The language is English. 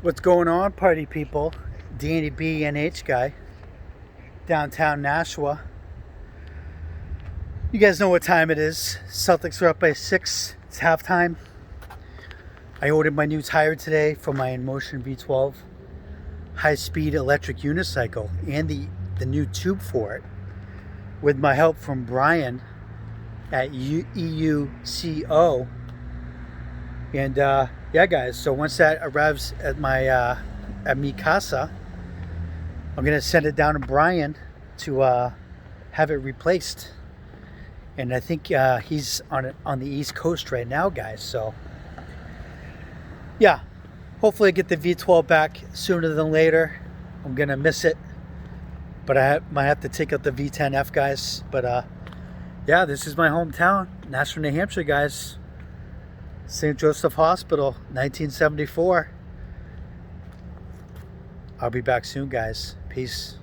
What's going on, party people? Danny B NH guy, downtown Nashua. You guys know what time it is. Celtics are up by 6. It's halftime. I ordered my new tire today for my InMotion V12 high-speed electric unicycle and the new tube for it, with my help from Brian at EUCO. And yeah, guys, so once that arrives at my at mi casa, I'm gonna send it down to Brian to have it replaced. And I think he's on the East Coast right now, guys. So yeah, hopefully I get the V12 back sooner than later. I'm gonna miss it, but I might have to take out the V10F, guys. But yeah, this is my hometown, Nashua, New Hampshire, guys. St. Joseph Hospital, 1974. I'll be back soon, guys. Peace.